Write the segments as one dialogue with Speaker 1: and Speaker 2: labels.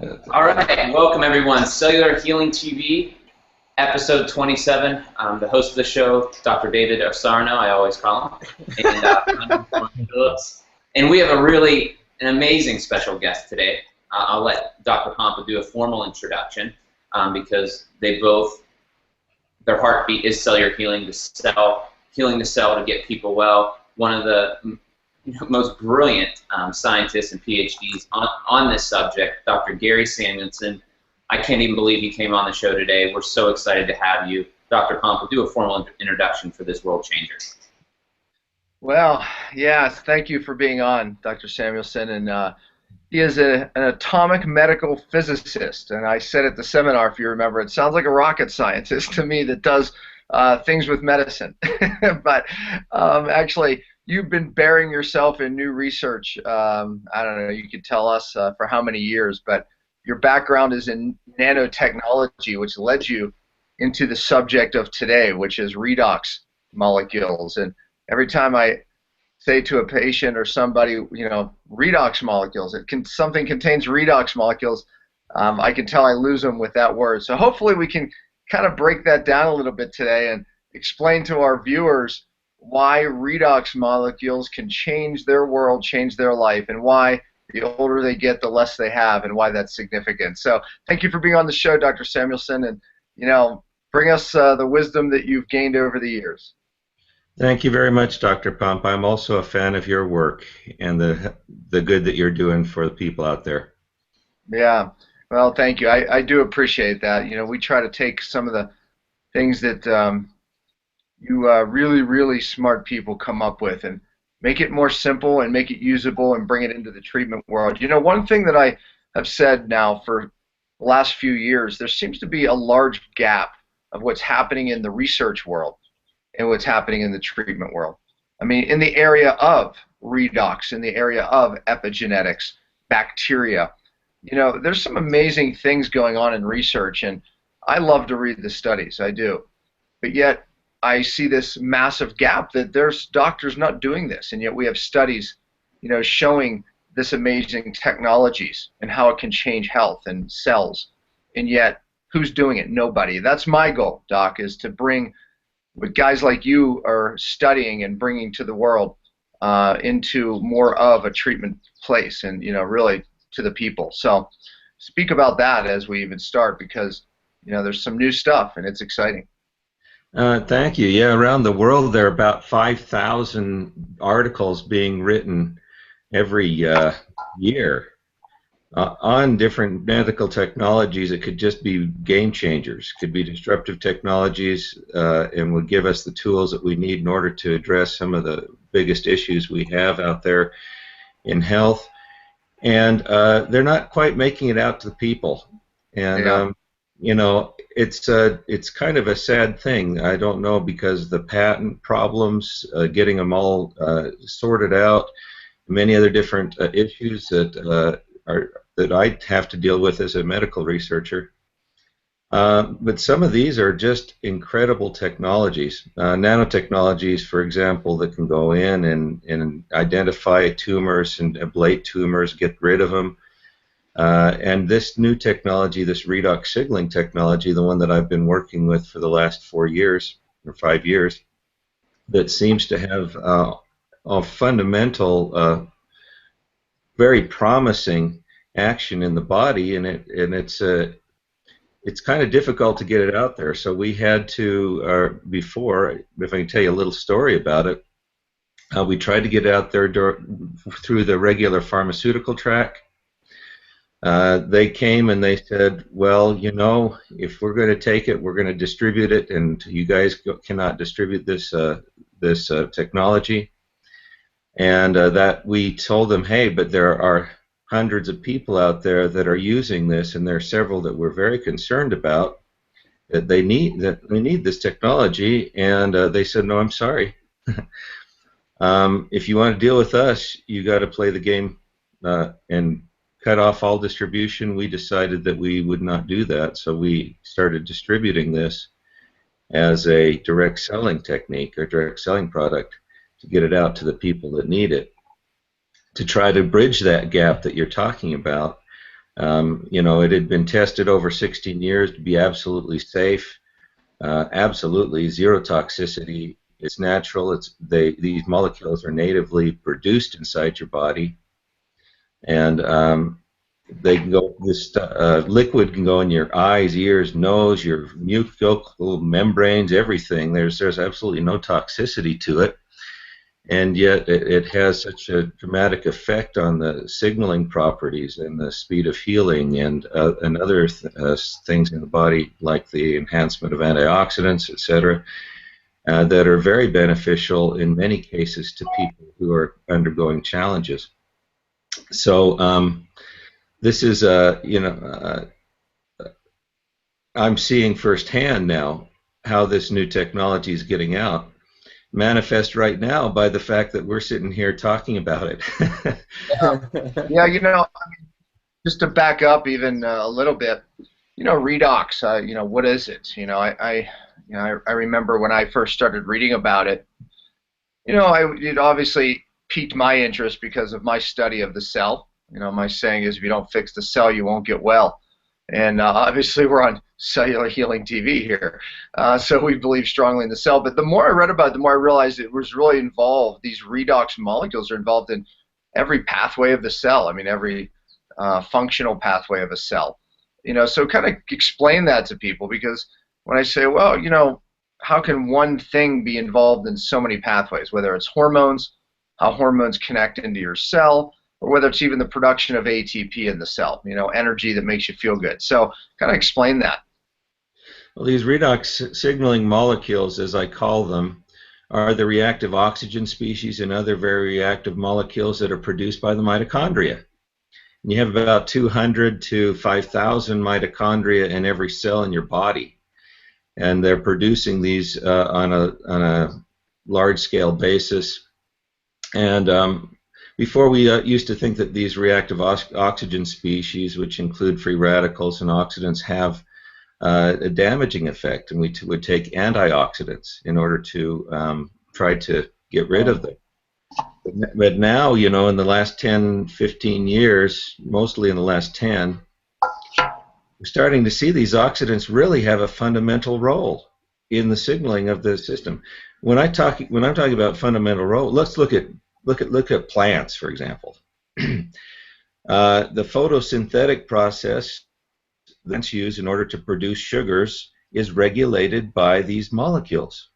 Speaker 1: All right, welcome everyone. Cellular Healing TV, episode 27. I'm the host of the show, Dr. David Osarno, I always call him, and Phillips. And we have an amazing special guest today. I'll let Dr. Pompa do a formal introduction because their heartbeat is cellular healing, healing the cell to get people well. One of the most brilliant scientists and PhDs on this subject, Dr. Gary Samuelson. I can't even believe he came on the show today. We're so excited to have you. Dr. Pompa, do a formal introduction for this world changer.
Speaker 2: Well, yes, thank you for being on, Dr. Samuelson. And he is an atomic medical physicist. And I said at the seminar, if you remember, it sounds like a rocket scientist to me that does things with medicine. But actually, you've been burying yourself in new research. I don't know, you could tell us for how many years, but your background is in nanotechnology, which led you into the subject of today, which is redox molecules. And every time I say to a patient or somebody, redox molecules, something contains redox molecules, I can tell I lose them with that word. So hopefully we can kind of break that down a little bit today and explain to our viewers why redox molecules can change their world, change their life, and why the older they get, the less they have, and why that's significant. So thank you for being on the show, Dr. Samuelson, and bring us the wisdom that you've gained over the years.
Speaker 3: Thank you very much, Dr. Pompa. I'm also a fan of your work and the good that you're doing for the people out there.
Speaker 2: Yeah, well, thank you. I do appreciate that. We try to take some of the things that you really, really smart people come up with and make it more simple and make it usable and bring it into the treatment world. One thing that I have said now for the last few years, there seems to be a large gap of what's happening in the research world and what's happening in the treatment world. I mean, in the area of redox, in the area of epigenetics, bacteria, there's some amazing things going on in research, and I love to read the studies, I do. But yet, I see this massive gap that there's doctors not doing this, and yet we have studies, showing this amazing technologies and how it can change health and cells, and yet who's doing it? Nobody. That's my goal, Doc, is to bring what guys like you are studying and bringing to the world into more of a treatment place, and really to the people. So speak about that as we even start, because there's some new stuff and it's exciting.
Speaker 3: Thank you. Yeah, around the world there are about 5,000 articles being written every year on different medical technologies. It could just be game changers, could be disruptive technologies, and would give us the tools that we need in order to address some of the biggest issues we have out there in health. And they're not quite making it out to the people. And
Speaker 2: Yeah.
Speaker 3: it's kind of a sad thing. I don't know, because the patent problems, getting them all sorted out, many other different issues that I have to deal with as a medical researcher. But some of these are just incredible technologies. Nanotechnologies, for example, that can go in and identify tumors and ablate tumors, get rid of them. And this new technology, this redox signaling technology, the one that I've been working with for the last 4 years or 5 years, that seems to have a fundamental, very promising action in the body, and it's kind of difficult to get it out there. So we had to, before, if I can tell you a little story about it, we tried to get it out there through the regular pharmaceutical track. They came and they said, well, if we're going to take it, we're going to distribute it, and you guys cannot distribute this technology. And that we told them, hey, but there are hundreds of people out there that are using this, and there are several that we're very concerned about that they need this technology. And they said, no, I'm sorry. If you want to deal with us, you got to play the game and cut off all distribution. We decided that we would not do that, so we started distributing this as a direct selling technique or direct selling product to get it out to the people that need it, to try to bridge that gap that you're talking about. You know, it had been tested over 16 years to be absolutely safe, absolutely zero toxicity. It's natural. These molecules are natively produced inside your body, and they can go. This liquid can go in your eyes, ears, nose, your mucosal membranes, everything. There's absolutely no toxicity to it, and yet it has such a dramatic effect on the signaling properties and the speed of healing and other things in the body, like the enhancement of antioxidants, etc., that are very beneficial in many cases to people who are undergoing challenges. So this is I'm seeing firsthand now how this new technology is getting out, manifest right now by the fact that we're sitting here talking about it.
Speaker 2: Yeah, you know, just to back up even a little bit, you know, redox, you know, what is it? You know, I remember when I first started reading about it, you know, it obviously piqued my interest because of my study of the cell. You know, my saying is, if you don't fix the cell, you won't get well. And obviously, we're on cellular healing TV here, so we believe strongly in the cell. But the more I read about it, the more I realized it was really involved. These redox molecules are involved in every pathway of the cell. I mean, every functional pathway of a cell. You know, so kind of explain that to people, because when I say, well, you know, how can one thing be involved in so many pathways, whether it's hormones, how hormones connect into your cell, or whether it's even the production of ATP in the cell, you know, energy that makes you feel good. So kind of explain that.
Speaker 3: Well, these redox signaling molecules, as I call them, are the reactive oxygen species and other very reactive molecules that are produced by the mitochondria. And you have about 200 to 5,000 mitochondria in every cell in your body, and they're producing these on a large-scale basis. And before, we used to think that these reactive oxygen species, which include free radicals and oxidants, have a damaging effect, and we would take antioxidants in order to try to get rid of them. But now, you know, in the last 10, 15 years, mostly in the last 10, we're starting to see these oxidants really have a fundamental role in the signaling of the system. When I'm talking about fundamental role, let's look at plants, for example. The photosynthetic process that's used in order to produce sugars is regulated by these molecules.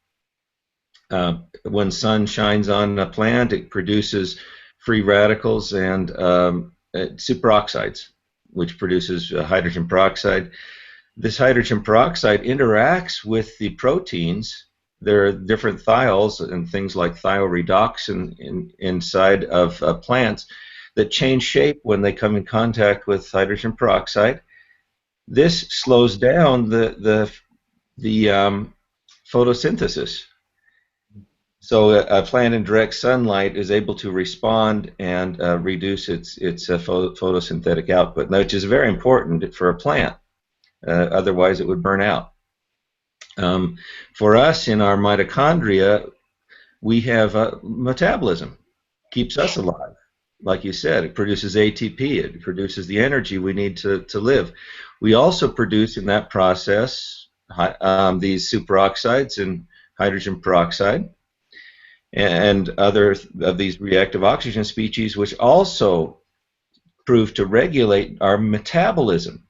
Speaker 3: When sun shines on a plant, it produces free radicals and superoxides, which produces hydrogen peroxide. This hydrogen peroxide interacts with the proteins. There are different thiols and things like thioredoxin inside of plants that change shape when they come in contact with hydrogen peroxide. This slows down the photosynthesis. So a plant in direct sunlight is able to respond and reduce its photosynthetic output, which is very important for a plant. Otherwise, it would burn out. For us, in our mitochondria, we have metabolism. Keeps us alive. Like you said, it produces ATP. It produces the energy we need to live. We also produce in that process these superoxides and hydrogen peroxide and other of these reactive oxygen species, which also prove to regulate our metabolism.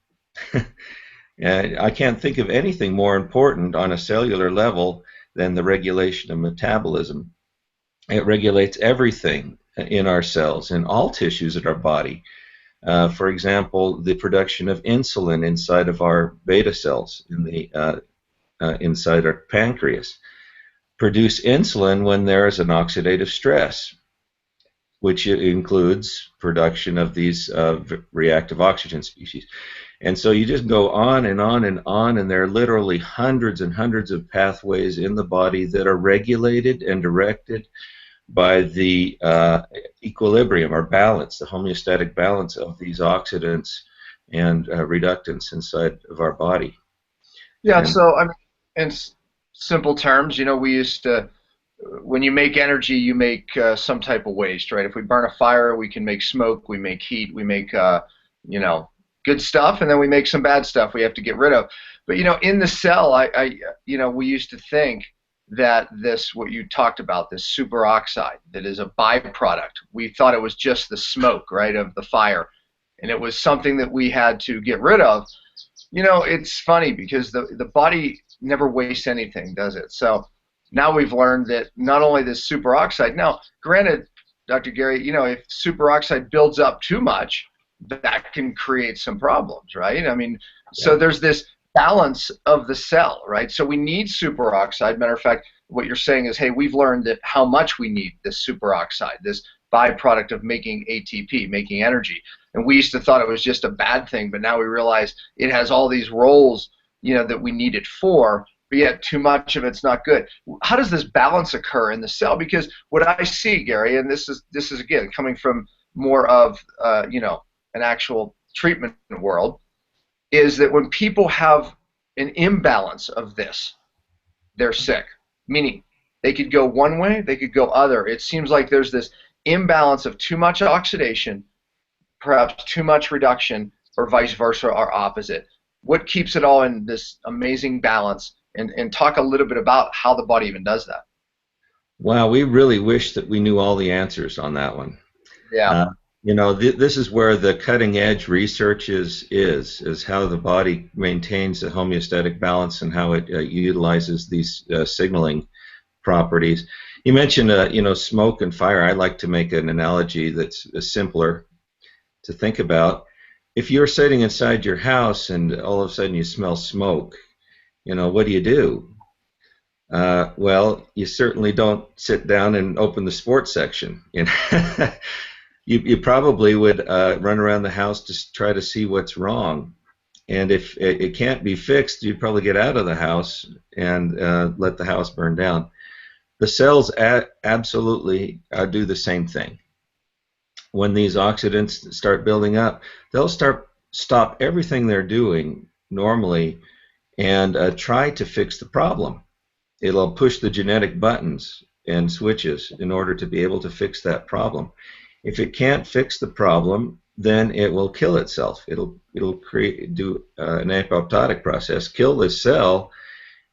Speaker 3: And I can't think of anything more important on a cellular level than the regulation of metabolism. It regulates everything in our cells, in all tissues of our body. For example, the production of insulin inside of our beta cells inside our pancreas produce insulin when there is an oxidative stress, which includes production of these reactive oxygen species. And so you just go on and on and on, and there are literally hundreds and hundreds of pathways in the body that are regulated and directed by the equilibrium or balance, the homeostatic balance of these oxidants and reductants inside of our body.
Speaker 2: Yeah, so I mean, in simple terms, you know, we used to, when you make energy, you make some type of waste, right? If we burn a fire, we can make smoke, we make heat, we make, you know, good stuff, and then we make some bad stuff we have to get rid of. But, you know, in the cell, you know, we used to think that this, what you talked about, this superoxide that is a byproduct, we thought it was just the smoke, right, of the fire, and it was something that we had to get rid of. You know, it's funny because the body never wastes anything, does it? So now we've learned that not only this superoxide, now granted, Dr. Gary, you know, if superoxide builds up too much, that can create some problems, right? I mean, so there's this balance of the cell, right? So we need superoxide. Matter of fact, what you're saying is, hey, we've learned that how much we need this superoxide, this byproduct of making ATP, making energy. And we used to thought it was just a bad thing, but now we realize it has all these roles, you know, that we need it for, but yet too much of it's not good. How does this balance occur in the cell? Because what I see, Gary, and this is again coming from more of you know, an actual treatment world, is that when people have an imbalance of this, they're sick. Meaning they could go one way, they could go other. It seems like there's this imbalance of too much oxidation, perhaps too much reduction, or vice versa, or opposite. What keeps it all in this amazing balance? And talk a little bit about how the body even does that.
Speaker 3: Wow, we really wish that we knew all the answers on that one.
Speaker 2: Yeah.
Speaker 3: You know, this is where the cutting edge research is how the body maintains a homeostatic balance and how it utilizes these signaling properties. You mentioned, you know, smoke and fire. I like to make an analogy that's simpler to think about. If you're sitting inside your house and all of a sudden you smell smoke, you know, what do? Well, you certainly don't sit down and open the sports section. You know? You probably would run around the house to try to see what's wrong. And if it can't be fixed, you'd probably get out of the house and let the house burn down. The cells absolutely do the same thing. When these oxidants start building up, they'll stop everything they're doing normally and try to fix the problem. It'll push the genetic buttons and switches in order to be able to fix that problem. If it can't fix the problem, then it will kill itself. It'll do an apoptotic process, kill this cell,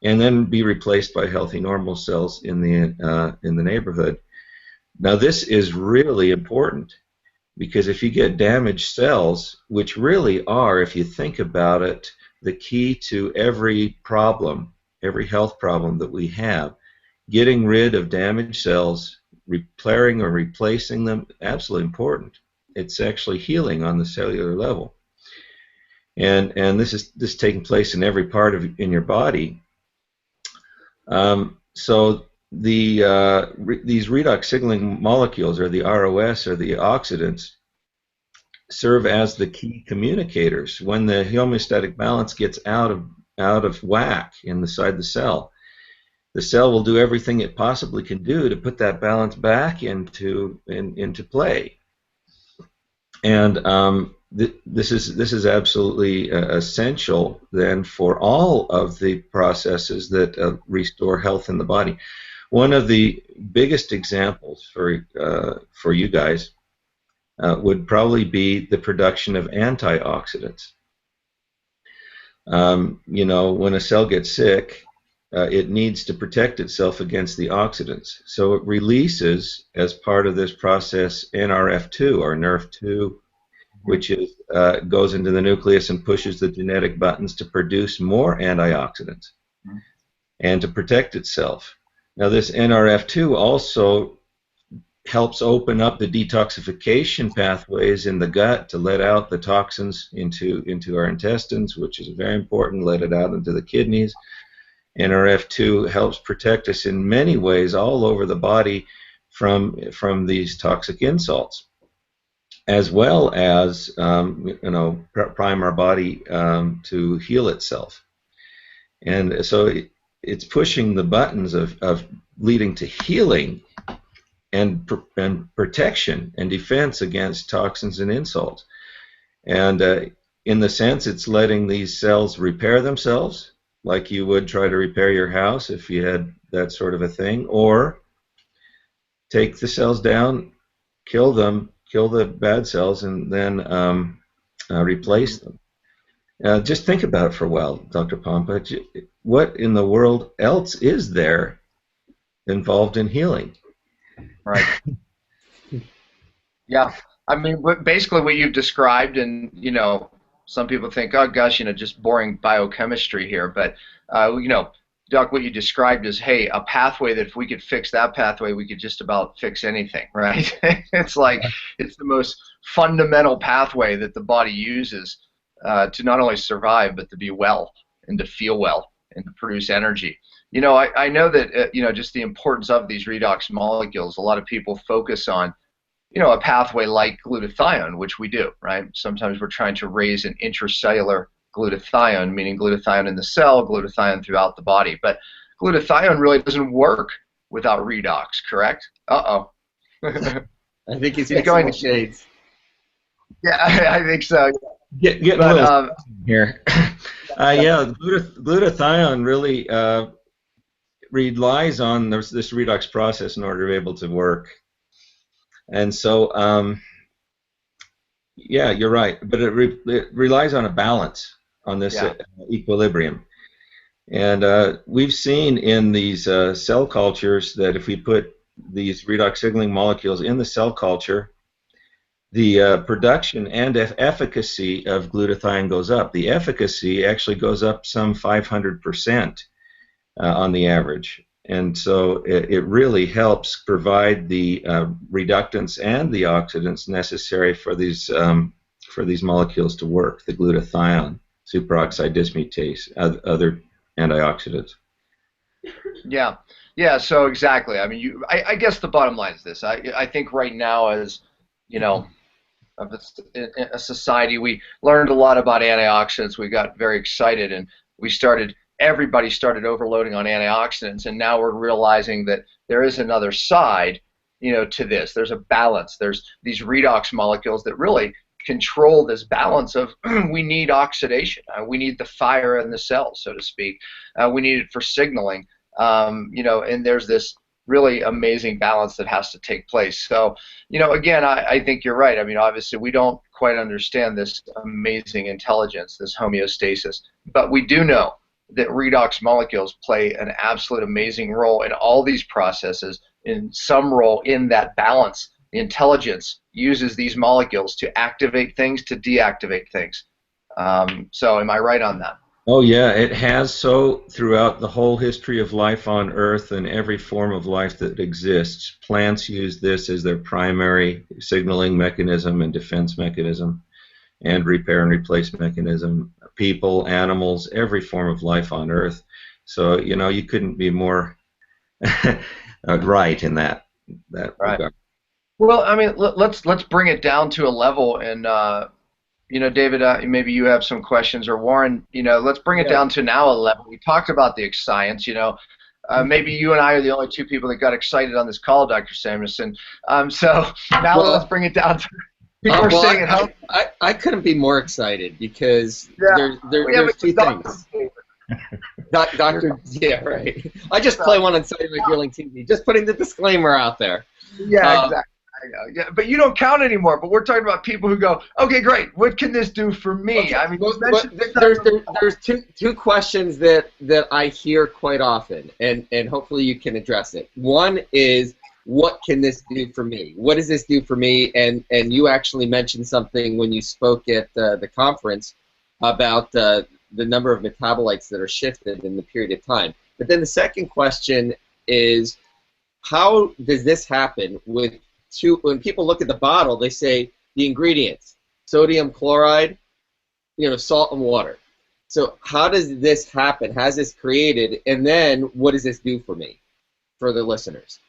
Speaker 3: and then be replaced by healthy normal cells in the neighborhood. Now this is really important because if you get damaged cells, which really are, if you think about it, the key to every problem, every health problem that we have, getting rid of damaged cells, repairing or replacing them, absolutely important. It's actually healing on the cellular level, and this is taking place in every part in your body. So these redox signaling molecules, or the ROS, or the oxidants, serve as the key communicators. When the homeostatic balance gets out of whack inside the cell will do everything it possibly can do to put that balance back into play. And this is absolutely essential then for all of the processes that restore health in the body. One of the biggest examples for you guys would probably be the production of antioxidants. You know, when a cell gets sick, it needs to protect itself against the oxidants. So it releases, as part of this process, NRF2, or NRF2, which goes into the nucleus and pushes the genetic buttons to produce more antioxidants and to protect itself. Now this NRF2 also helps open up the detoxification pathways in the gut to let out the toxins into our intestines, which is very important, let it out into the kidneys. NRF2 helps protect us in many ways all over the body from these toxic insults, as well as you know, prime our body to heal itself. And so it's pushing the buttons of leading to healing and protection and defense against toxins and insults. And in the sense, it's letting these cells repair themselves, like you would try to repair your house if you had that sort of a thing, or take the cells down, kill them, kill the bad cells, and then replace them. Just think about it for a while, Dr. Pompa. What in the world else is there involved in healing?
Speaker 2: Right. Yeah. I mean, basically what you've described, and some people think, oh gosh, just boring biochemistry here, but Doc, what you described is, hey, a pathway that if we could fix that pathway, we could just about fix anything, right? It's like it's the most fundamental pathway that the body uses to not only survive but to be well and to feel well and to produce energy. I know that just the importance of these redox molecules. A lot of people focus on a pathway like glutathione, which we do, right? Sometimes we're trying to raise an intracellular glutathione, meaning glutathione in the cell, glutathione throughout the body. But glutathione really doesn't work without redox, correct? Uh-oh.
Speaker 4: I think he's going to shades.
Speaker 2: Yeah, I think so.
Speaker 3: Get a little here. Yeah, glutathione really relies on this redox process in order to be able to work. And so, yeah, you're right. But it relies on a balance, on this equilibrium. And we've seen in these cell cultures that if we put these redox signaling molecules in the cell culture, the production and efficacy of glutathione goes up. The efficacy actually goes up some 500% on the average. And so it really helps provide the reductants and the oxidants necessary for these molecules to work, the glutathione, superoxide dismutase, other antioxidants.
Speaker 2: Yeah, yeah. So exactly. I mean, I guess the bottom line is this. I think right now, as of a society, we learned a lot about antioxidants. We got very excited, and everybody started overloading on antioxidants, and now we're realizing that there is another side, to this. There's a balance. There's these redox molecules that really control this balance of we need oxidation. We need the fire in the cell, so to speak. We need it for signaling, and there's this really amazing balance that has to take place. So, again, I think you're right. I mean, obviously, we don't quite understand this amazing intelligence, this homeostasis, but we do know that redox molecules play an absolute amazing role in all these processes, in some role in that balance. The intelligence uses these molecules to activate things, to deactivate things. So am I right on that?
Speaker 3: Oh yeah, it has so throughout the whole history of life on Earth and every form of life that exists. Plants use this as their primary signaling mechanism and defense mechanism and repair and replace mechanism. People, animals, every form of life on Earth. So, you couldn't be more right in that
Speaker 2: right.
Speaker 3: regard.
Speaker 2: Well, I mean, let's bring it down to a level, and David, maybe you have some questions, or Warren, let's bring it down to now a level. We talked about the science, maybe you and I are the only two people that got excited on this call, Dr. Samuelson. So now let's bring it down to people are saying it helps.
Speaker 4: I couldn't be more excited because there's two things. Doctor, yeah, right. I just play one on Cellular Healing TV, just putting the disclaimer out there.
Speaker 2: Yeah, exactly. I know. Yeah, but you don't count anymore. But we're talking about people who go, okay, great. What can this do for me?
Speaker 4: Okay,
Speaker 2: I mean,
Speaker 4: there's two questions that I hear quite often, and hopefully you can address it. One is, what can this do for me? What does this do for me? And you actually mentioned something when you spoke at the conference about the number of metabolites that are shifted in the period of time. But then the second question is, how does this happen when people look at the bottle, they say the ingredients, sodium chloride, salt and water. So how does this happen? How's this created? And then what does this do for me, for the listeners?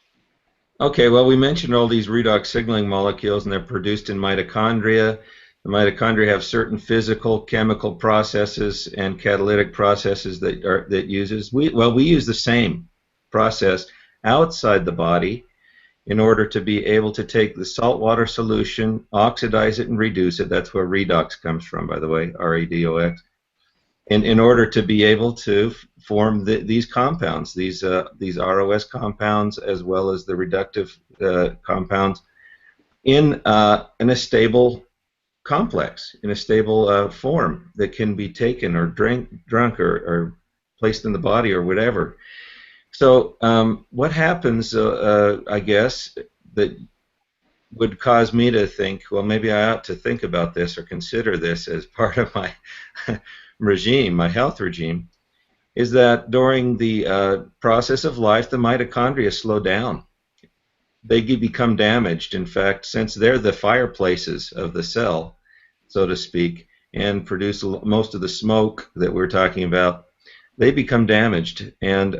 Speaker 3: Okay, well, we mentioned all these redox signaling molecules, and they're produced in mitochondria. The mitochondria have certain physical, chemical processes and catalytic processes that uses. We use the same process outside the body in order to be able to take the saltwater solution, oxidize it, and reduce it. That's where redox comes from, by the way, R-E-D-O-X. And in order to be able to form these compounds, these ROS compounds, as well as the reductive compounds, in a stable complex in a stable form that can be taken or drunk or placed in the body or whatever. So what happens, I guess, that would cause me to think, well, maybe I ought to think about this or consider this as part of my regime, my health regime, is that during the process of life, the mitochondria slow down. They become damaged. In fact, since they're the fireplaces of the cell, so to speak, and produce most of the smoke that we're talking about, they become damaged and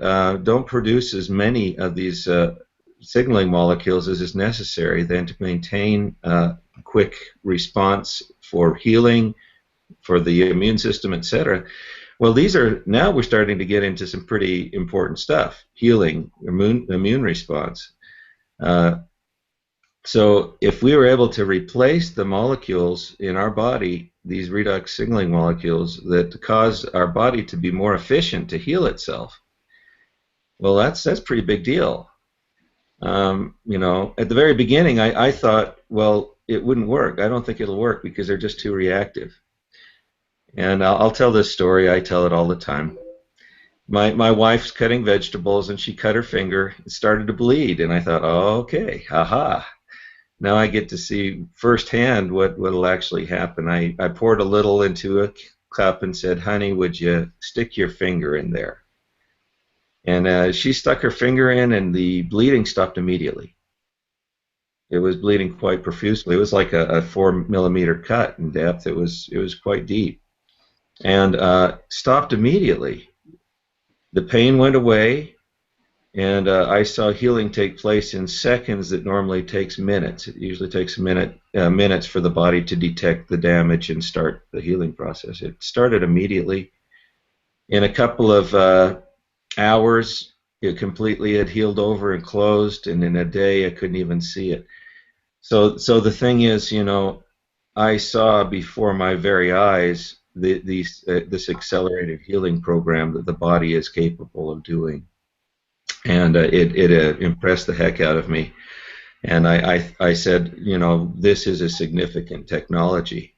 Speaker 3: don't produce as many of these signaling molecules as is necessary then to maintain quick response for healing, for the immune system, etc. Well, now we're starting to get into some pretty important stuff: healing, immune response. So if we were able to replace the molecules in our body, these redox signaling molecules that cause our body to be more efficient to heal itself, well, that's a pretty big deal. You know, at the very beginning, I thought, well, it wouldn't work. I don't think it'll work because they're just too reactive. And I'll tell this story. I tell it all the time. My wife's cutting vegetables, and she cut her finger. It started to bleed, and I thought, oh, okay, haha. Now I get to see firsthand what will actually happen. I poured a little into a cup and said, honey, would you stick your finger in there? And she stuck her finger in, and the bleeding stopped immediately. It was bleeding quite profusely. It was like a 4-millimeter cut in depth. It was quite deep, and stopped immediately. The pain went away, and I saw healing take place in seconds that normally takes minutes. It usually takes minutes for the body to detect the damage and start the healing process. It started immediately. In a couple of hours, it completely had healed over and closed, and in a day I couldn't even see it. So the thing is, you know, I saw before my very eyes this accelerated healing program that the body is capable of doing, and it impressed the heck out of me. And I said, you know, this is a significant technology.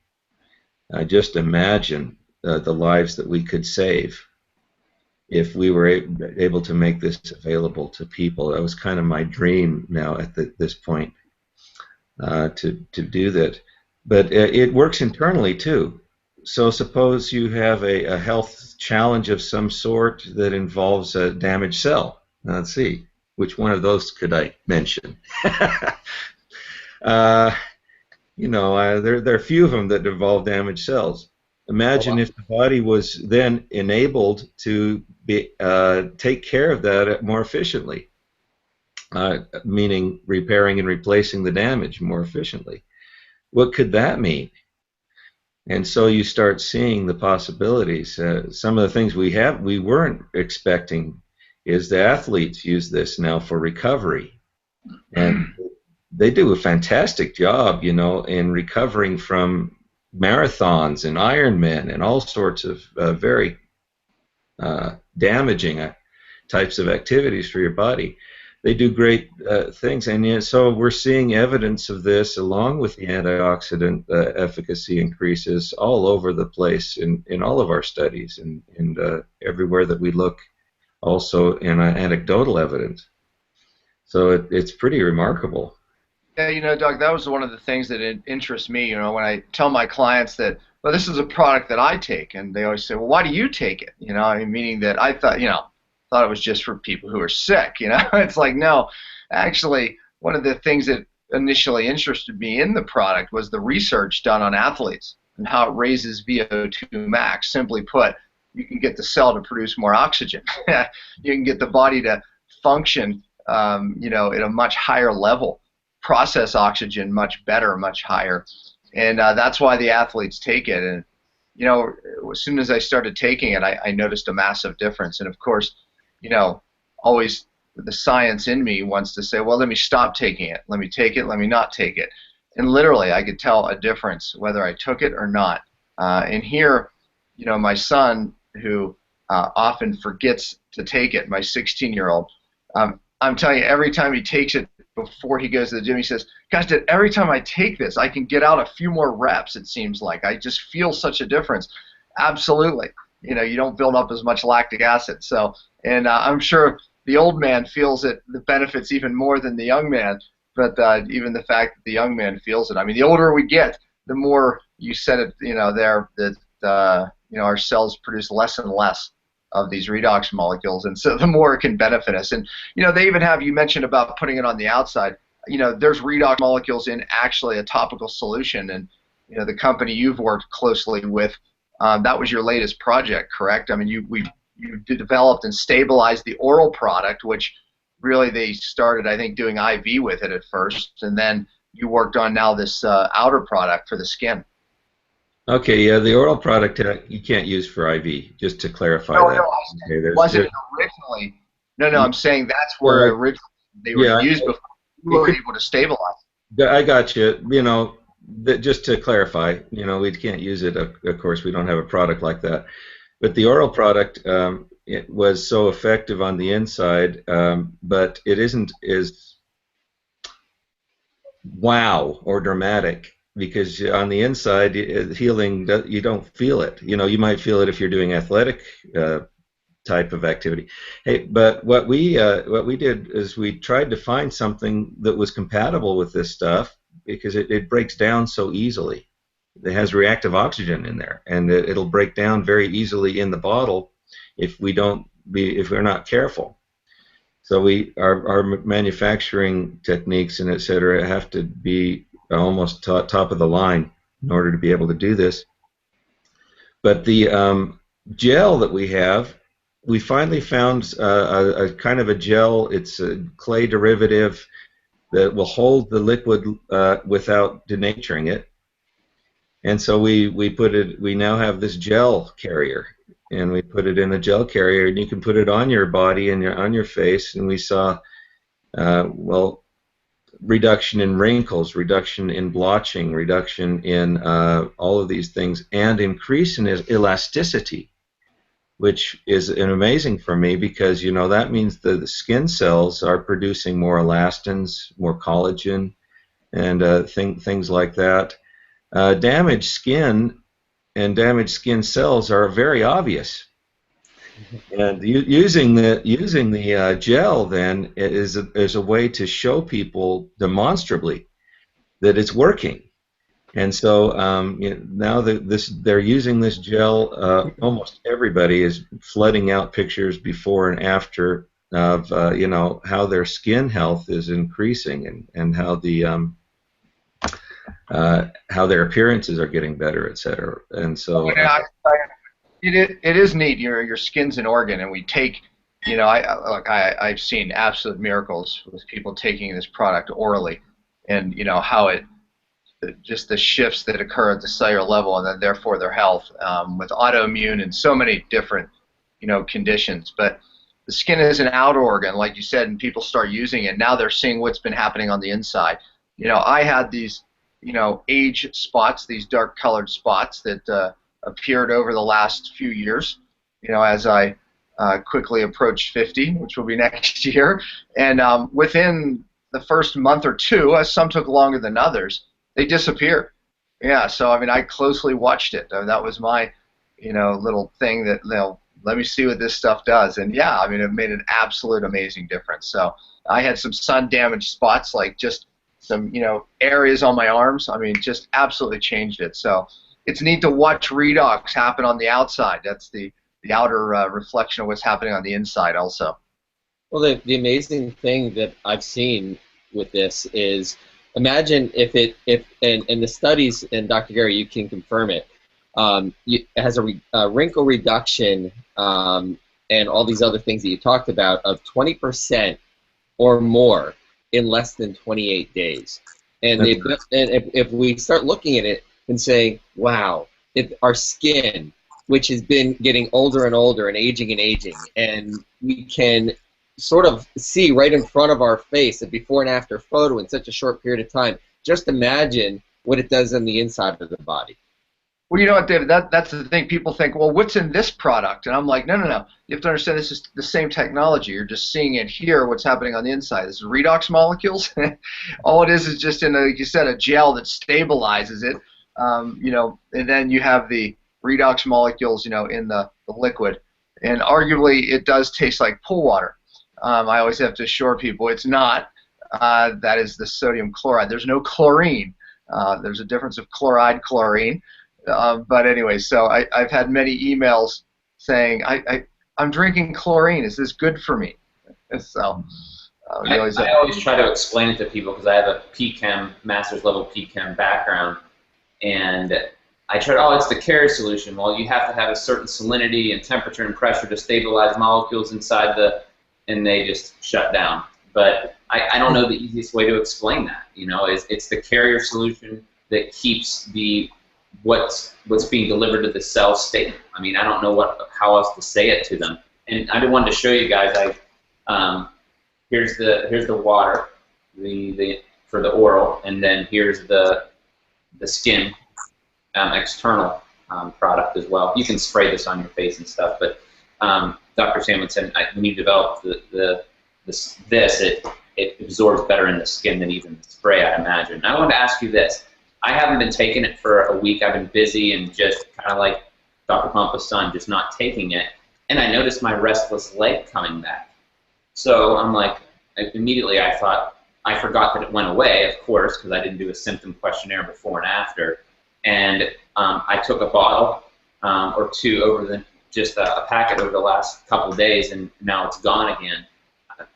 Speaker 3: Just imagine the lives that we could save if we were able to make this available to people. That was kind of my dream now at this point, to do that. But it works internally too. So suppose you have a health challenge of some sort that involves a damaged cell. Now, let's see, which one of those could I mention? You know, there are a few of them that involve damaged cells. Imagine if the body was then enabled to take care of that more efficiently, meaning repairing and replacing the damage more efficiently. What could that mean? And so you start seeing the possibilities. Some of the things we weren't expecting is the athletes use this now for recovery, and they do a fantastic job, you know, in recovering from marathons and Ironmen and all sorts of very damaging types of activities for your body. They do great things, and so we're seeing evidence of this along with the antioxidant efficacy increases all over the place in all of our studies and everywhere that we look, also in anecdotal evidence. So it's pretty remarkable.
Speaker 2: Yeah, you know, Doug, that was one of the things that interests me. You know, when I tell my clients that, well, this is a product that I take, and they always say, well, why do you take it? You know, I mean, meaning that I thought, you know, thought it was just for people who are sick, you know. It's like, no, actually, one of the things that initially interested me in the product was the research done on athletes and how it raises VO2 max. Simply put, you can get the cell to produce more oxygen. You can get the body to function, you know, at a much higher level, process oxygen much better, much higher, and that's why the athletes take it. And you know, as soon as I started taking it, I noticed a massive difference. And of course, you know, always the science in me wants to say, well, let me stop taking it. Let me take it. Let me not take it. And literally, I could tell a difference whether I took it or not. And here, you know, my son, who often forgets to take it, my 16-year-old, I'm telling you, every time he takes it before he goes to the gym. He says, "Gosh, Dad, every time I take this, I can get out a few more reps. It seems like I just feel such a difference." Absolutely. You know, you don't build up as much lactic acid. So, and I'm sure the old man feels it, the benefits even more than the young man. But even the fact that the young man feels it. I mean, the older we get, the more you said it. You know, there that you know, our cells produce less and less of these redox molecules, and so the more it can benefit us. And you know, they even have, you mentioned about putting it on the outside. You know, there's redox molecules in actually a topical solution, and you know, the company you've worked closely with, that was your latest project, correct? I mean, you developed and stabilized the oral product, which really they started, I think, doing IV with it at first, and then you worked on now this outer product for the skin.
Speaker 3: Okay, yeah, the oral product you can't use for IV, just to clarify that.
Speaker 2: No,
Speaker 3: Okay,
Speaker 2: wasn't it originally? No, I'm saying that's where originally they were used before you were able to stabilize.
Speaker 3: I got you. You know, just to clarify, you know, we can't use it. Of course, we don't have a product like that. But the oral product, it was so effective on the inside, but it isn't as wow or dramatic, because on the inside, healing, you don't feel it. You know, you might feel it if you're doing athletic type of activity. Hey, but what we did is we tried to find something that was compatible with this stuff, because it breaks down so easily. It has reactive oxygen in there, and it'll break down very easily in the bottle if we're not careful. So our manufacturing techniques and et cetera have to be almost top of the line in order to be able to do this. But the gel that we have, we finally found a kind of a gel. It's a clay derivative that will hold the liquid without denaturing it. And so we now have this gel carrier, and we put it in a gel carrier, and you can put it on your body and on your face, and we saw well, reduction in wrinkles, reduction in blotching, reduction in all of these things, and increase in elasticity, which is amazing for me, because you know that means the skin cells are producing more elastins, more collagen, and things like that. Damaged skin and damaged skin cells are very obvious, and using the gel then is a way to show people demonstrably that it's working. And so you know, now that they're using this gel, almost everybody is flooding out pictures before and after of you know, how their skin health is increasing, and how their appearances are getting better, etc. And so
Speaker 2: it is neat. Your skin's an organ, and we take, you know, I've seen absolute miracles with people taking this product orally, and you know how just the shifts that occur at the cellular level, and then therefore their health with autoimmune and so many different, you know, conditions. But the skin is an outer organ, like you said, and people start using it. Now they're seeing what's been happening on the inside. You know, I had these, you know, age spots, these dark colored spots that appeared over the last few years, you know, as I quickly approached 50, which will be next year. And within the first month or two, some took longer than others, they disappeared. Yeah, so I mean, I closely watched it. That was my, you know, little thing that, you know, let me see what this stuff does. And yeah, I mean, it made an absolute amazing difference. So I had some sun damaged spots, like just some, you know, areas on my arms. I mean, just absolutely changed it. So it's neat to watch redox happen on the outside. That's the outer reflection of what's happening on the inside also.
Speaker 4: Well, the amazing thing that I've seen with this is, imagine if and the studies, and Dr. Gary, you can confirm it, it has a wrinkle reduction and all these other things that you talked about of 20% or more in less than 28 days. And if we start looking at it and saying, wow, if our skin, which has been getting older and older and aging, and we can sort of see right in front of our face a before and after photo in such a short period of time, just imagine what it does on the inside of the body.
Speaker 2: Well, you know what, David? That's the thing. People think, well, what's in this product? And I'm like, no, no, no. You have to understand this is the same technology. You're just seeing it here, what's happening on the inside. This is redox molecules. All it is just, like you said, a gel that stabilizes it. You know, and then you have the redox molecules, you know, in the liquid. And arguably, it does taste like pool water. I always have to assure people it's not. That is the sodium chloride. There's no chlorine. There's a difference of chloride, chlorine. But anyway, so I've had many emails saying, I'm drinking chlorine. Is this good for me? So
Speaker 1: I always try to explain it to people because I have a PChem, master's level PChem background, and I try to, it's the carrier solution. Well, you have to have a certain salinity and temperature and pressure to stabilize molecules inside and they just shut down. But I don't know the easiest way to explain that. You know, it's the carrier solution that keeps what's being delivered to the cell stable. I mean, I don't know how else to say it to them. And I wanted to show you guys. Here's the water, for the oral, and then here's the skin external product as well. You can spray this on your face and stuff, but Dr. Samuelson, when you develop this, it absorbs better in the skin than even the spray, I imagine. And I wanted to ask you this. I haven't been taking it for a week. I've been busy and just kind of like Dr. Pompa's son, just not taking it. And I noticed my restless leg coming back. So I'm like, immediately I thought, I forgot that it went away, of course, because I didn't do a symptom questionnaire before and after. And I took a bottle or two just a packet over the last couple of days, and now it's gone again.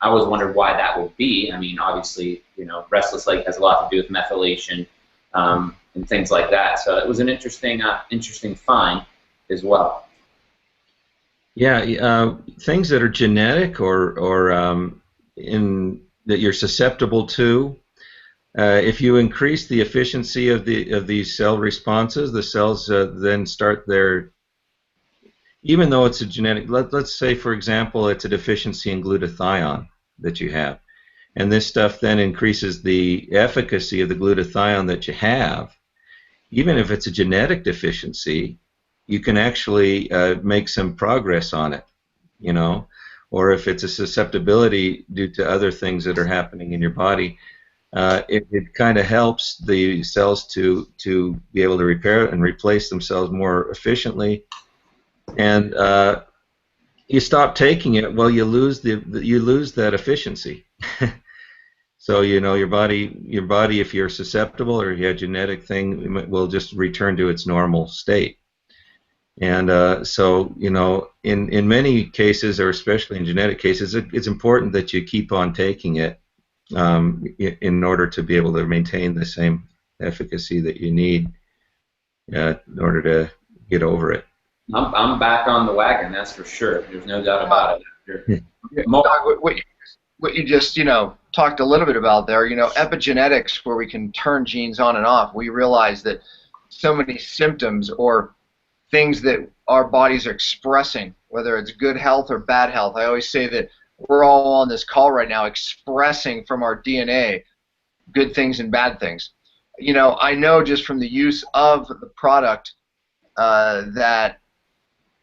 Speaker 1: I always wondered why that would be. I mean, obviously, you know, restless leg has a lot to do with methylation and things like that. So it was an interesting find as well.
Speaker 3: Yeah, things that are genetic or that you're susceptible to. If you increase the efficiency of these cell responses, the cells then start even though it's a genetic, let's say, for example, it's a deficiency in glutathione that you have. And this stuff then increases the efficacy of the glutathione that you have. Even if it's a genetic deficiency, you can actually make some progress on it, you know. Or if it's a susceptibility due to other things that are happening in your body, it kind of helps the cells to be able to repair and replace themselves more efficiently. And you stop taking it, well, you lose that efficiency. So you know your body, if you're susceptible or you have a genetic thing, will just return to its normal state. And so you know, in many cases, or especially in genetic cases, it's important that you keep on taking it in order to be able to maintain the same efficacy that you need in order to get over it.
Speaker 1: I'm back on the wagon, that's for sure. There's no doubt about it.
Speaker 2: What you just, you know, talked a little bit about there, you know, epigenetics, where we can turn genes on and off. We realize that so many symptoms or things that our bodies are expressing, whether it's good health or bad health. I always say that we're all on this call right now expressing from our DNA good things and bad things. You know, I know just from the use of the product that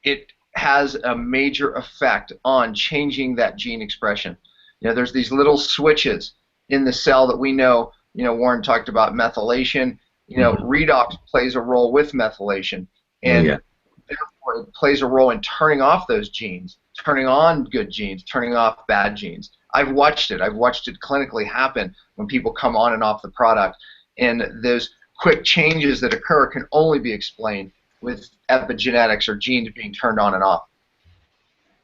Speaker 2: it has a major effect on changing that gene expression. You know, there's these little switches in the cell that we know, you know, Warren talked about methylation. You know, redox plays a role with methylation. And therefore it plays a role in turning off those genes, turning on good genes, turning off bad genes. I've watched it. I've watched it clinically happen when people come on and off the product. And those quick changes that occur can only be explained with epigenetics or genes being turned on and off.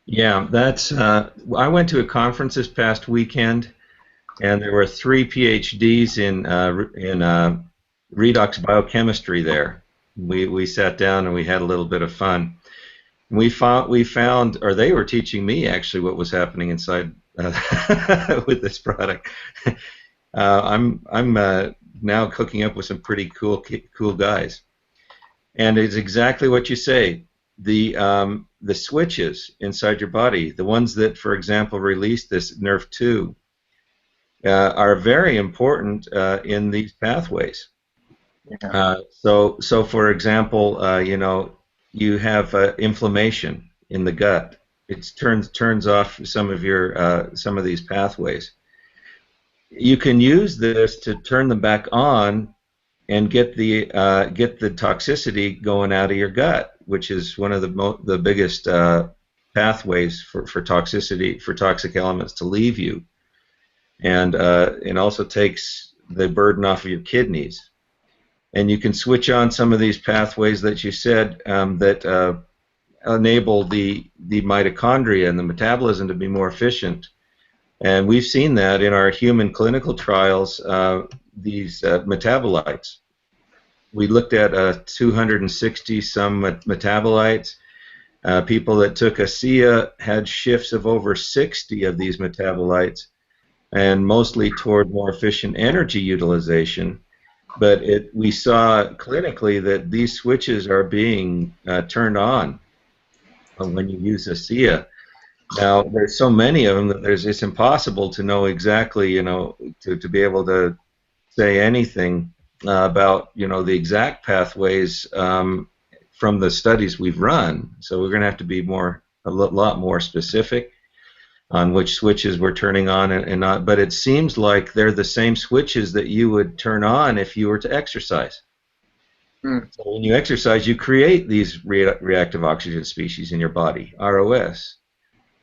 Speaker 3: Yeah, that's. I went to a conference this past weekend, and there were 3 PhDs in Redox Biochemistry there. We sat down and we had a little bit of fun. We found, or they were teaching me actually what was happening inside with this product. I'm now hooking up with some pretty cool guys, and it's exactly what you say. The switches inside your body, the ones that, for example, release this NRF2, are very important in these pathways.
Speaker 2: Yeah.
Speaker 3: So for example, you have inflammation in the gut. It turns off some of these pathways. You can use this to turn them back on and get the toxicity going out of your gut, which is one of the biggest pathways for toxicity, for toxic elements to leave you, and it also takes the burden off of your kidneys. And you can switch on some of these pathways that you said that enable the mitochondria and the metabolism to be more efficient. And we've seen that in our human clinical trials, these metabolites. We looked at 260 some metabolites. People that took ASEA had shifts of over 60 of these metabolites, and mostly toward more efficient energy utilization. But we saw clinically that these switches are being turned on when you use ASEA. Now, there's so many of them that it's impossible to know exactly, to be able to say anything about, the exact pathways from the studies we've run. So we're going to have to be a lot more specific on which switches we're turning on and not. But it seems like they're the same switches that you would turn on if you were to exercise. So when you exercise, you create these reactive oxygen species in your body, ROS.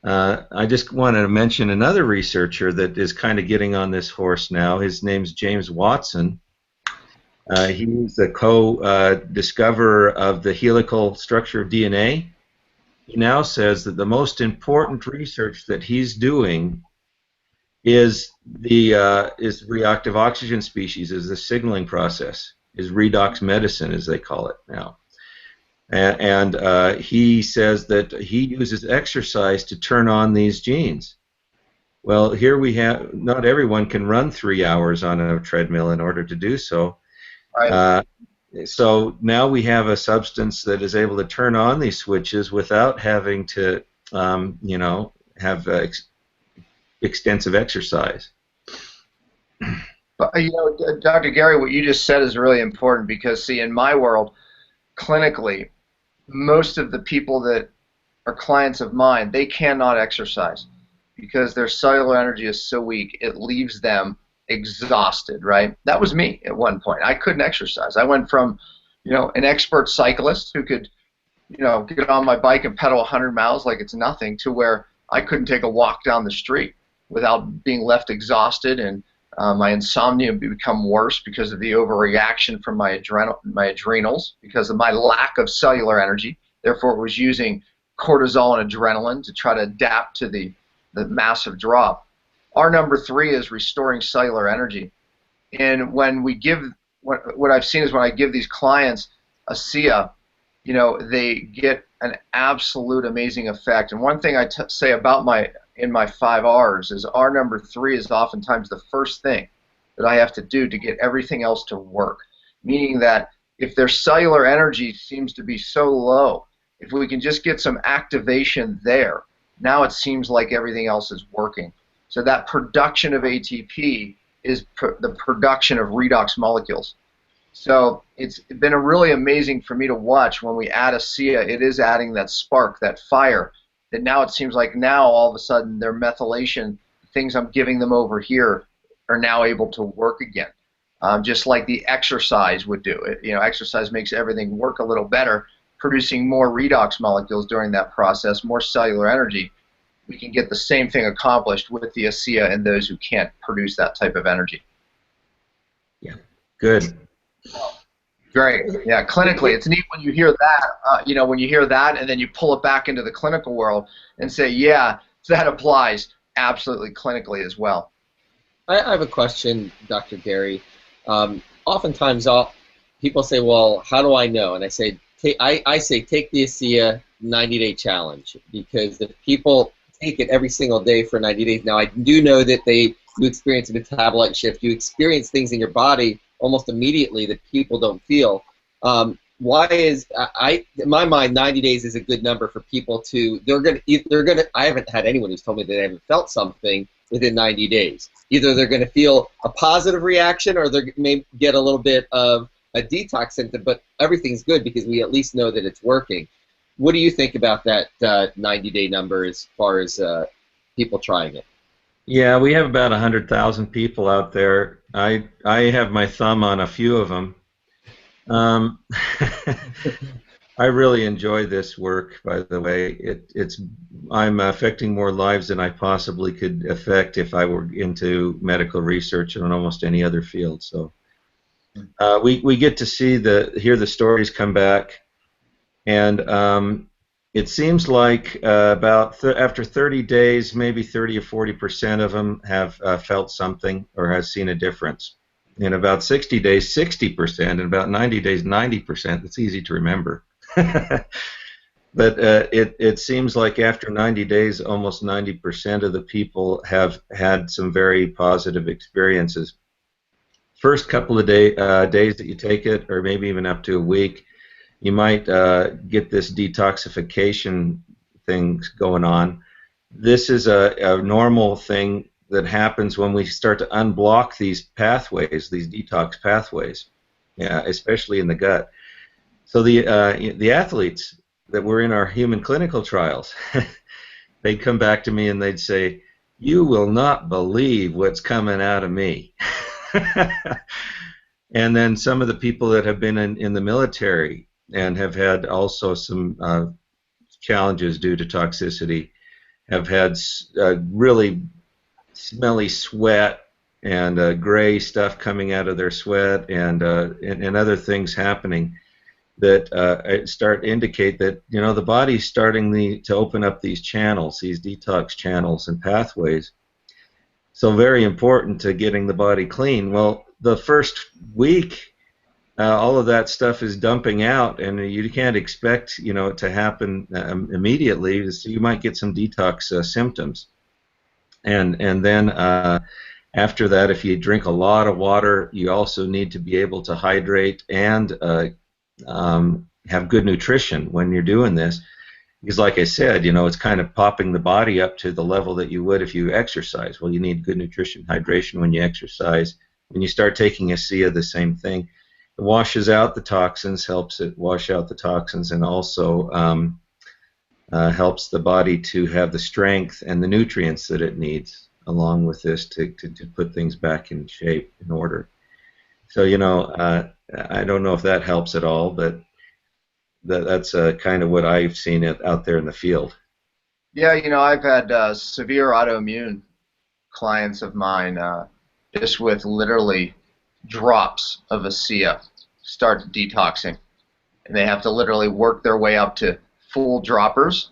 Speaker 3: I just wanted to mention another researcher that is kind of getting on this horse now. His name's James Watson. He's the co-discoverer of the helical structure of DNA. He now says that the most important research that he's doing is reactive oxygen species, is the signaling process, is redox medicine, as they call it now. And he says that he uses exercise to turn on these genes. Well, here we have, not everyone can run 3 hours on a treadmill in order to do so.
Speaker 2: Right.
Speaker 3: So now we have a substance that is able to turn on these switches without having to, have extensive exercise.
Speaker 2: But, Dr. Gary, what you just said is really important because, see, in my world, clinically, most of the people that are clients of mine, they cannot exercise because their cellular energy is so weak, it leaves them exhausted, right? That was me at one point. I couldn't exercise. I went from, an expert cyclist who could, get on my bike and pedal 100 miles like it's nothing to where I couldn't take a walk down the street without being left exhausted, and my insomnia would become worse because of the overreaction from my adrenals because of my lack of cellular energy. Therefore, it was using cortisol and adrenaline to try to adapt to the massive drop. Our number 3 is restoring cellular energy. And when we give, what I've seen is when I give these clients ASEA, they get an absolute amazing effect. And one thing I say about in my 5 R's is our number 3 is oftentimes the first thing that I have to do to get everything else to work. Meaning that if their cellular energy seems to be so low, if we can just get some activation there, now it seems like everything else is working. So that production of ATP is the production of redox molecules. So it's been really amazing for me to watch when we add ASEA. It is adding that spark, that fire, that now it seems like now all of a sudden their methylation, things I'm giving them over here, are now able to work again. Just like the exercise would do. Exercise makes everything work a little better, producing more redox molecules during that process, more cellular energy. We can get the same thing accomplished with the ASEA in those who can't produce that type of energy.
Speaker 3: Yeah, good.
Speaker 2: Great. Yeah, clinically, it's neat when you hear that. When you hear that, and then you pull it back into the clinical world and say, yeah, that applies absolutely clinically as well.
Speaker 4: I have a question, Dr. Gary. Oftentimes, people say, "Well, how do I know?" And I say, I say, take the ASEA 90-day challenge, because if people take it every single day for 90 days, now I do know that you experience a metabolite shift, you experience things in your body almost immediately that people don't feel. Why is in my mind 90 days is a good number for people to I haven't had anyone who's told me they haven't felt something within 90 days. Either they're going to feel a positive reaction or they may get a little bit of a detox symptom, but everything's good because we at least know that it's working. What do you think about that 90-day number as far as people trying it?
Speaker 3: Yeah, we have about 100,000 people out there. I have my thumb on a few of them. I really enjoy this work, by the way. I'm affecting more lives than I possibly could affect if I were into medical research in almost any other field. So we get to hear the stories come back, and it seems like after 30 days, maybe 30 or 40% of them have felt something or has seen a difference. In about 60 days, 60%, and about 90 days, 90%. It's easy to remember. But it seems like after 90 days, almost 90% of the people have had some very positive experiences. First couple of days that you take it, or maybe even up to a week, you might get this detoxification thing going on. This is a normal thing that happens when we start to unblock these pathways, these detox pathways, especially in the gut. So the athletes that were in our human clinical trials, they'd come back to me and they'd say, "You will not believe what's coming out of me." And then some of the people that have been in the military and have had also some challenges due to toxicity have had really smelly sweat and gray stuff coming out of their sweat and other things happening that start to indicate that the body's starting to open up these channels, these detox channels and pathways. So very important to getting the body clean. Well, the first week, all of that stuff is dumping out, and you can't expect it to happen immediately. So you might get some detox symptoms, and then after that, if you drink a lot of water, you also need to be able to hydrate and have good nutrition when you're doing this, because like I said, it's kind of popping the body up to the level that you would if you exercise. Well, you need good nutrition, hydration when you exercise. When you start taking ASEA, the same thing. It washes out the toxins, helps it wash out the toxins, and also helps the body to have the strength and the nutrients that it needs along with this to put things back in shape, in order. So, I don't know if that helps at all, but that's kind of what I've seen out there in the field.
Speaker 2: Yeah, I've had severe autoimmune clients of mine just with literally drops of ASEA start detoxing. And they have to literally work their way up to full droppers,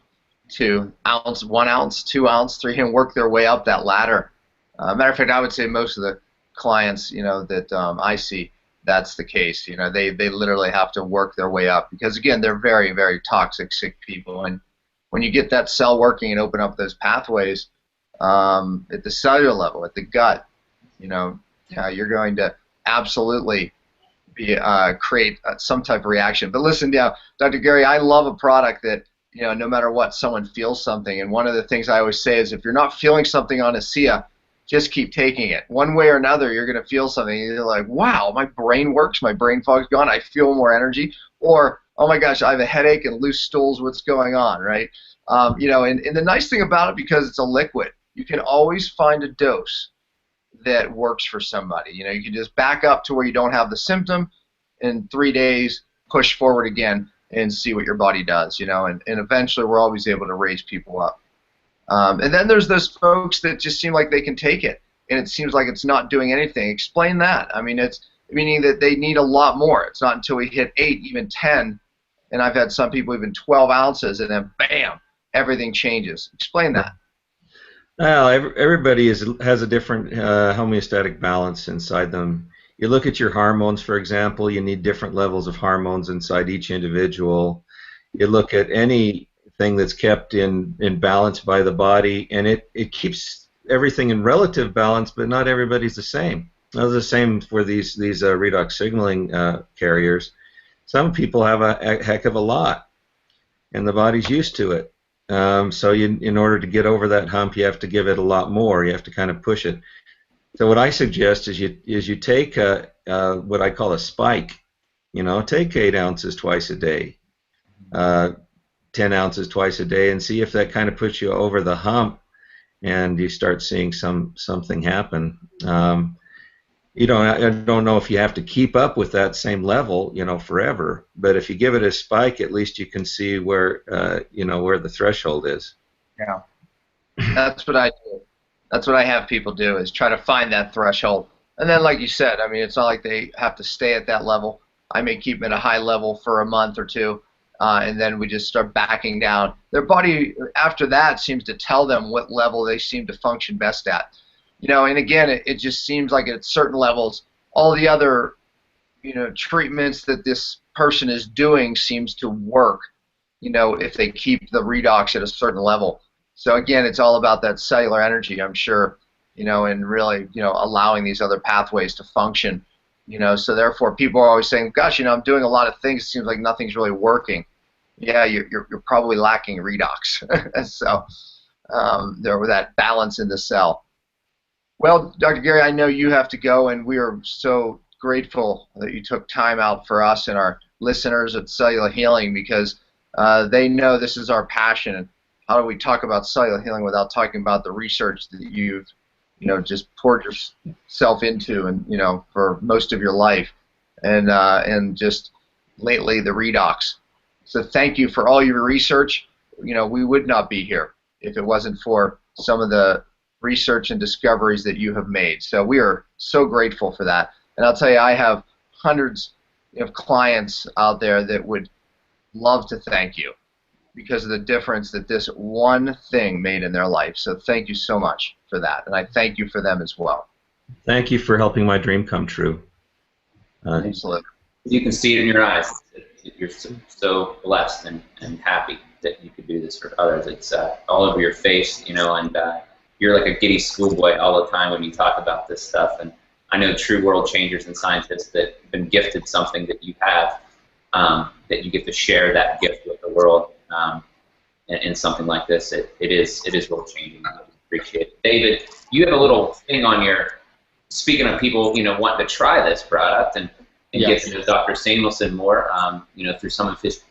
Speaker 2: to ounce, 1 ounce, 2 ounce, 3, and work their way up that ladder. Matter of fact, I would say most of the clients, that I see, that's the case. They literally have to work their way up because, again, they're very, very toxic, sick people. And when you get that cell working and open up those pathways at the cellular level, at the gut, you're going to absolutely create some type of reaction. But listen, Dr. Gary, I love a product that, no matter what, someone feels something. And one of the things I always say is if you're not feeling something on ASEA, just keep taking it. One way or another, you're going to feel something. You're like, wow, my brain works, my brain fog's gone, I feel more energy. Or, oh my gosh, I have a headache and loose stools, what's going on, right? And the nice thing about it, because it's a liquid, you can always find a dose that works for somebody. You can just back up to where you don't have the symptom, in 3 days, push forward again and see what your body does, and eventually we're always able to raise people up. And then there's those folks that just seem like they can take it, and it seems like it's not doing anything. Explain that. I mean, it's meaning that they need a lot more. It's not until we hit 8, even 10, and I've had some people even 12 ounces, and then bam, everything changes. Explain that.
Speaker 3: Well, everybody has a different homeostatic balance inside them. You look at your hormones, for example, you need different levels of hormones inside each individual. You look at anything that's kept in balance by the body, and it keeps everything in relative balance, but not everybody's the same. Well, the same for these redox signaling carriers. Some people have a heck of a lot, and the body's used to it. So in order to get over that hump, you have to give it a lot more. You have to kind of push it. So what I suggest is you take what I call a spike, You know, take 8 ounces twice a day, 10 ounces twice a day, and see if that kind of puts you over the hump, and you start seeing something happen. You know, I don't know if you have to keep up with that same level, you know, forever. But if you give it a spike, at least you can see where, you know, where the threshold is.
Speaker 2: Yeah, that's what I do. That's what I have people do, is try to find that threshold. And then, like you said, I mean, it's not like they have to stay at that level. I may keep them at a high level for a month or two, and then we just start backing down. Their body, after that, seems to tell them what level they seem to function best at. You know, and again, it just seems like at certain levels, all the other, you know, treatments that this person is doing seems to work, you know, if they keep the redox at a certain level. So again, it's all about that cellular energy, I'm sure, you know, and really, you know, allowing these other pathways to function, you know. So therefore, people are always saying, gosh, you know, I'm doing a lot of things, it seems like nothing's really working. Yeah, you're probably lacking redox. So there was that balance in the cell. Well, Dr. Gary, I know you have to go, and we are so grateful that you took time out for us and our listeners at Cellular Healing, because they know this is our passion. And how do we talk about cellular healing without talking about the research that you've, you know, just poured yourself into, and, you know, for most of your life, and just lately the redox. So thank you for all your research. You know, we would not be here if it wasn't for some of the research and discoveries that you have made. So we are so grateful for that. And I'll tell you, I have hundreds of clients out there that would love to thank you because of the difference that this one thing made in their life. So thank you so much for that. And I thank you for them as well.
Speaker 3: Thank you for helping my dream come true.
Speaker 2: Absolutely.
Speaker 1: You can see it in your eyes. You're so blessed and happy that you could do this for others. It's all over your face, you know, and you're like a giddy schoolboy all the time when you talk about this stuff. And I know true world changers and scientists that have been gifted something that you have, that you get to share that gift with the world. In something like this, it is world changing. I appreciate it. David, you have a little thing on your, speaking of people, you know, wanting to try this product and
Speaker 4: Yes.
Speaker 1: get to know Dr. Samuelson more, you know, through some of his,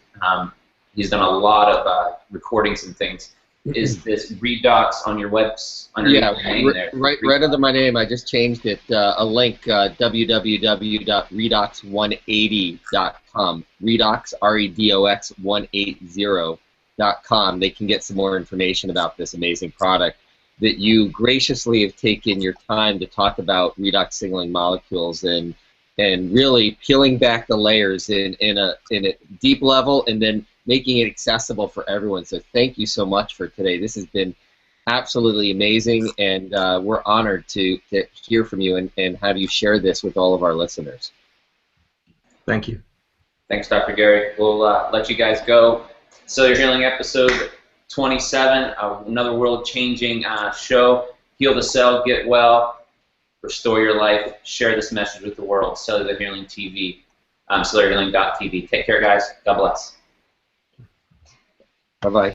Speaker 1: he's done a lot of recordings and things. Is this Redox on your
Speaker 4: Yeah,
Speaker 1: name there?
Speaker 4: right under my name. I just changed it. A link, www.redox180.com. Redox, R-E-D-O-X 180.com. They can get some more information about this amazing product that you graciously have taken your time to talk about redox signaling molecules and really peeling back the layers in a deep level, and then making it accessible for everyone. So thank you so much for today. This has been absolutely amazing, and we're honored to hear from you and have you share this with all of our listeners.
Speaker 3: Thank you.
Speaker 1: Thanks, Dr. Gary. We'll let you guys go. Cellular Healing episode 27, another world-changing show. Heal the cell, get well, restore your life, share this message with the world. Cellular Healing TV, cellularhealing.tv. Take care, guys. God bless.
Speaker 4: Bye-bye.